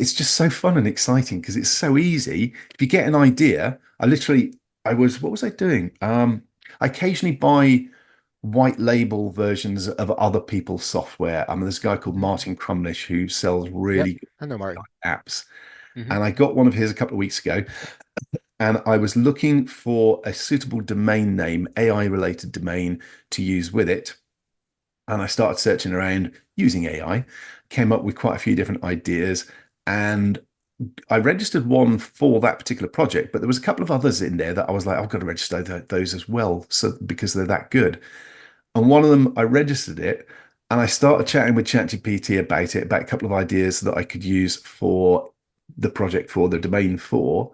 it's just so fun and exciting because it's so easy. If you get an idea, what was I doing? I occasionally buy white label versions of other people's software. There's a guy called Hmm. Martin Crumlish who sells Yep, really good I know Martin. apps. Hmm. And I got one of his a couple of weeks ago, and I was looking for a suitable domain name, AI related domain to use with it. And I started searching around using AI, came up with quite a few different ideas, and I registered one for that particular project, but there was a couple of others in there that I was like, I've got to register those as well, so because they're that good. And one of them, I registered it, and I started chatting with ChatGPT about it, about a couple of ideas that I could use for the project for the domain for.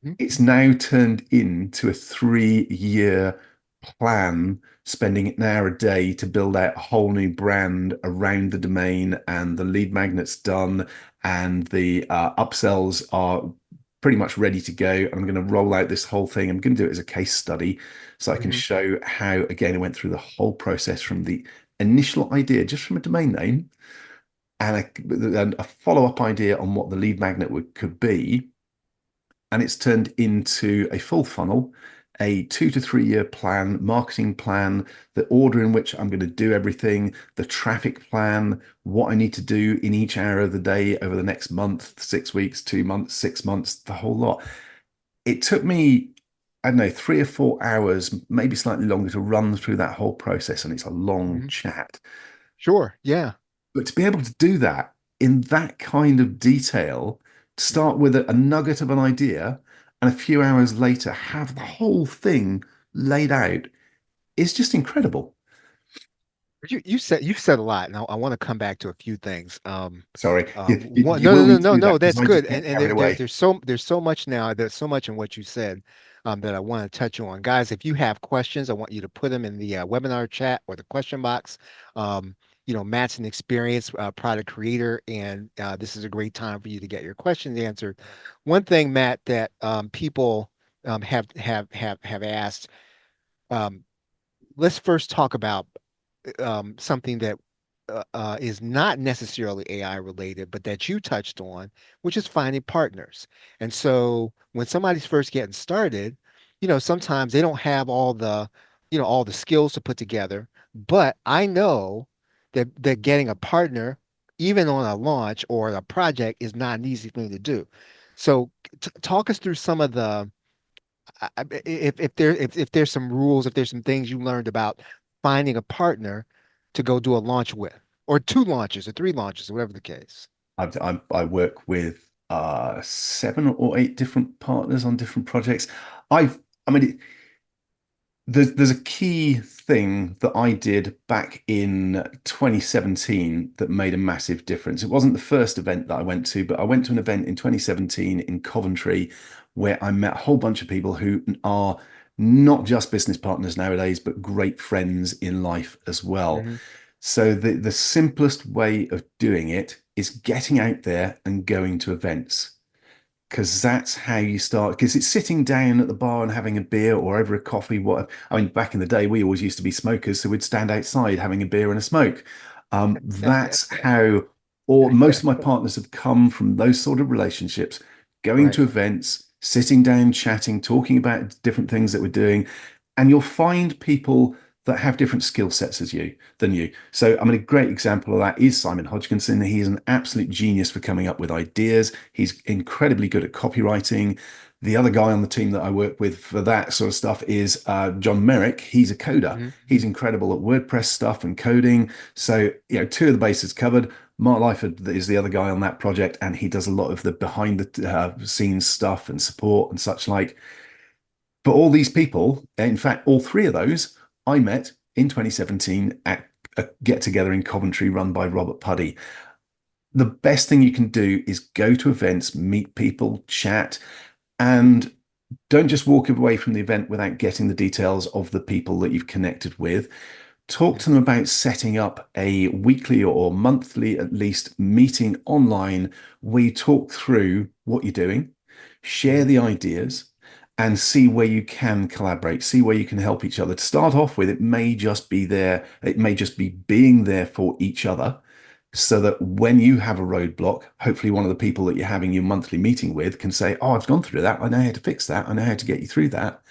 Hmm. It's now turned into a 3-year plan, spending an hour a day to build out a whole new brand around the domain, and the lead magnet's done, and the upsells are pretty much ready to go. And I'm going to roll out this whole thing. I'm going to do it as a case study so I can Hmm. show how, again, I went through the whole process from the initial idea, just from a domain name, and a follow-up idea on what the lead magnet could be, and it's turned into a full funnel, a 2 to 3 year plan, marketing plan, the order in which I'm going to do everything, the traffic plan, what I need to do in each hour of the day over the next month, 6 weeks, 2 months, 6 months, the whole lot. It took me, I don't know, 3 or 4 hours, maybe slightly longer to run through that whole process. And it's a long Hmm. chat. Sure. Yeah. But to be able to do that in that kind of detail, Hmm. start with a nugget of an idea, and a few hours later have the whole thing laid out, is just incredible. You've said a lot, and I want to come back to a few things. Sorry, One, you no, no, will no, need to no, do that no, because that's I just good. get And carried away. there's so much now. There's so much in what you said, that I want to touch on, guys. If you have questions, I want you to put them in the webinar chat or the question box. Um, Matt's an experienced product creator, and this is a great time for you to get your questions answered. One thing, Matt, that people have asked. Um, let's first talk about something that is not necessarily AI related, but that you touched on, which is finding partners. And so when somebody's first getting started, sometimes they don't have all the skills to put together. But I know that getting a partner, even on a launch or a project, is not an easy thing to do. So talk us through some of the if there's some rules, if there's some things you learned about finding a partner to go do a launch with, or two launches, or three launches, or whatever the case. I work with 7 or 8 different partners on different projects. I've, I mean, there's a key thing that I did back in 2017 that made a massive difference. It wasn't the first event that I went to, but I went to an event in 2017 in Coventry where I met a whole bunch of people who are not just business partners nowadays, but great friends in life as well. Hmm. So the simplest way of doing it is getting out there and going to events, because that's how you start. Because it's sitting down at the bar and having a beer or over a coffee. What I mean, back in the day, we always used to be smokers, so we'd stand outside having a beer and a smoke. That's how, or most of my partners have come from those sort of relationships, going Right. to events, sitting down, chatting, talking about different things that we're doing, and you'll find people that have different skill sets as you than you. So, I mean, a great example of that is Simon Hodgkinson. He's an absolute genius for coming up with ideas. He's incredibly good at copywriting. The other guy on the team that I work with for that sort of stuff is John Merrick. He's a coder. Hmm. He's incredible at WordPress stuff and coding. So, two of the bases covered. Mark Lyford is the other guy on that project, and he does a lot of the behind the scenes stuff and support and such like. But all these people, in fact, all three of those, I met in 2017 at a get together in Coventry run by Robert Puddy. The best thing you can do is go to events, meet people, chat, and don't just walk away from the event without getting the details of the people that you've connected with. Talk to them about setting up a weekly or monthly, at least, meeting online where you talk through what you're doing, share Hmm. the ideas, and see where you can collaborate, see where you can help each other. To start off with, it may just be being there for each other. so that when you have a roadblock, hopefully one of the people that you're having your monthly meeting with can say, "Oh, I've gone through that. I know how to fix that. I know how to get you through that."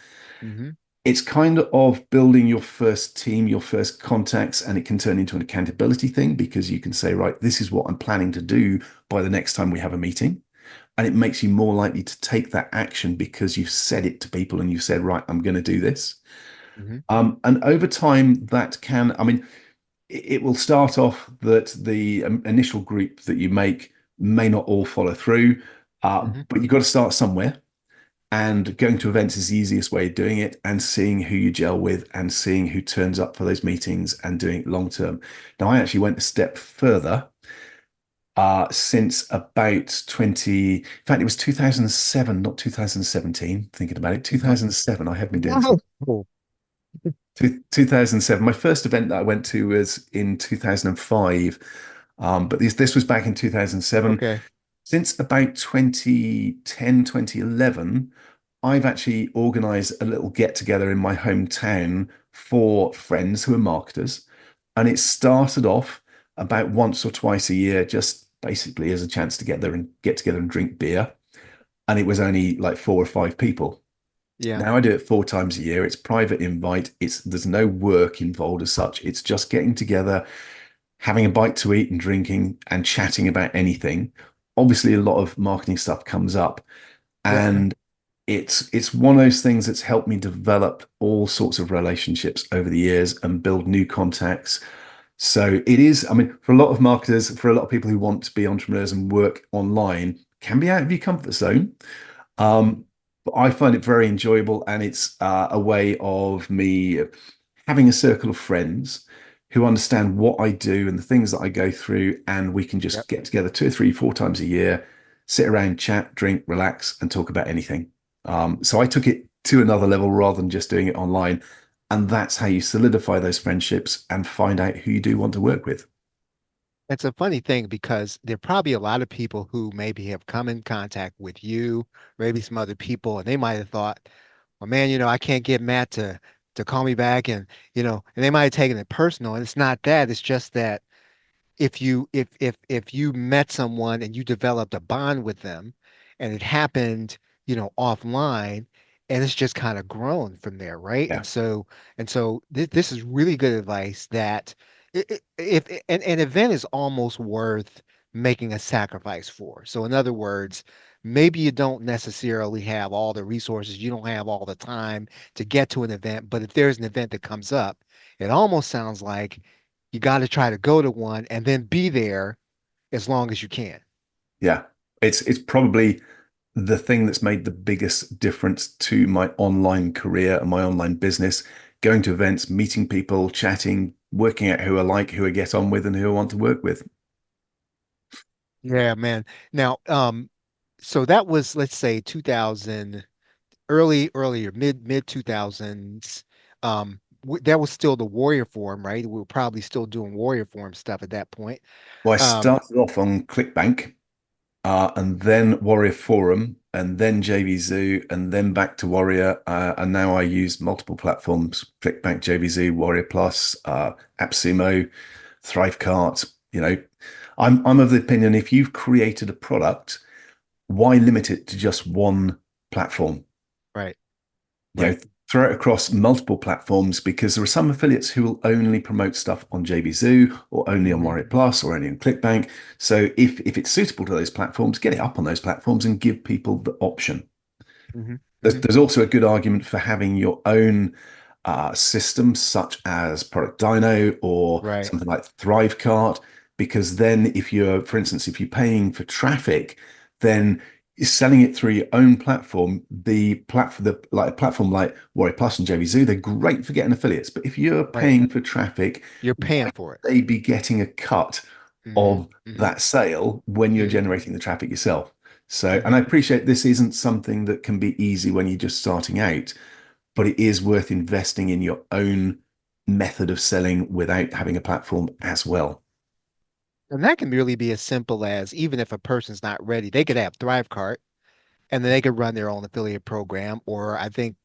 Hmm. It's kind of building your first team, your first contacts, and it can turn into an accountability thing because you can say, right, this is what I'm planning to do by the next time we have a meeting. And it makes you more likely to take that action because you've said it to people and you've said, right, I'm going to do this. Hmm. And over time, that can, I mean, it will start off that the initial group that you make may not all follow through, Hmm. but you've got to start somewhere. And going to events is the easiest way of doing it, and seeing who you gel with and seeing who turns up for those meetings and doing it long term. Now, I actually went a step further since about 20, in fact, it was 2007, not 2017, thinking about it, Uh-huh. 2007. I have been doing this. Oh, 2007. My first event that I went to was in 2005. But this was back in 2007. okay. Since about 2010, 2011, I've actually organized a little get together in my hometown for friends who are marketers. And it started off about once or twice a year, just basically as a chance to get together and drink beer. And it was only like four or five people. Yeah. Now I do it four times a year. It's private invite. There's no work involved as such. It's just getting together, having a bite to eat and drinking and chatting about anything. Obviously, a lot of marketing stuff comes up, Yep. and it's one of those things that's helped me develop all sorts of relationships over the years and build new contacts. So it is, I mean, for a lot of marketers, for a lot of people who want to be entrepreneurs and work online, can be out of your comfort zone. Um, but I find it very enjoyable, and it's a way of me having a circle of friends who understand what I do and the things that I go through, and we can Yep. just get together two or three, four times a year, sit around, chat, drink, relax, and talk about anything. So I took it to another level rather than just doing it online, and that's how you solidify those friendships and find out who you do want to work with. It's a funny thing because there are probably a lot of people who maybe have come in contact with you, maybe some other people, and they might have thought, well, man, I can't get Matt to call me back, and and they might have taken it personal, and it's not that. It's just that if you met someone and you developed a bond with them and it happened, offline, and it's just kind of grown from there, right? Yeah, And so this is really good advice that if an event is almost worth making a sacrifice for. So in other words, maybe you don't necessarily have all the resources, you don't have all the time to get to an event, but if there's an event that comes up, it almost sounds like you got to try to go to one and then be there as long as you can. yeah. It's probably the thing that's made the biggest difference to my online career and my online business, going to events, meeting people, chatting, working out who I like, who I get on with, and who I want to work with. Yeah, man. Now, so that was, let's say, 2000, earlier, mid 2000s. That was still the Warrior Forum, right? We were probably still doing Warrior Forum stuff at that point. Well, I Um, started off on ClickBank, and then Warrior Forum, and then JVZoo, and then back to Warrior. And now I use multiple platforms: ClickBank, JVZoo, Warrior Plus, AppSumo, Thrivecart. I'm of the opinion if you've created a product, why limit it to just one platform? right, You right. know, throw it across multiple platforms because there are some affiliates who will only promote stuff on JVZoo or only on Hmm. Warrior Plus or only on ClickBank. So if it's suitable to those platforms, get it up on those platforms and give people the option. Hmm. There's, Hmm. there's also a good argument for having your own systems, such as Product Dino or Right, something like Thrivecart, because then if you're, for instance, if you're paying for traffic, then selling it through your own platform, like a platform like Warrior Plus and JVZoo, they're great for getting affiliates. But if you're right. paying for traffic, You're why paying for it. would they be getting a cut Hmm. of Hmm. that sale when you're Hmm. generating the traffic yourself? So, and Hmm. I appreciate this isn't something that can be easy when you're just starting out, but it is worth investing in your own method of selling without having a platform as well. And that can really be as simple as even if a person's not ready, they could have Thrivecart and then they could run their own affiliate program. Or I think,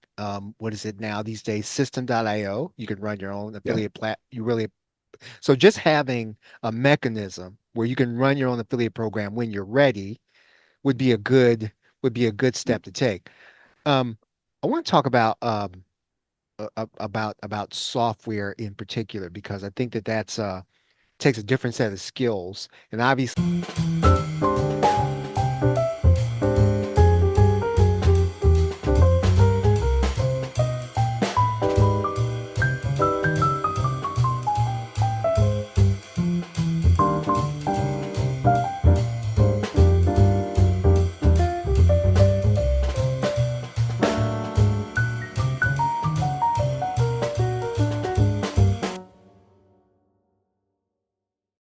what is it now these days? System.io. You can run your own Yeah. affiliate plat. You really, so just having a mechanism where you can run your own affiliate program when you're ready would be a good step to take. Um, I want to talk about software in particular because I think that that's takes a different set of skills, and obviously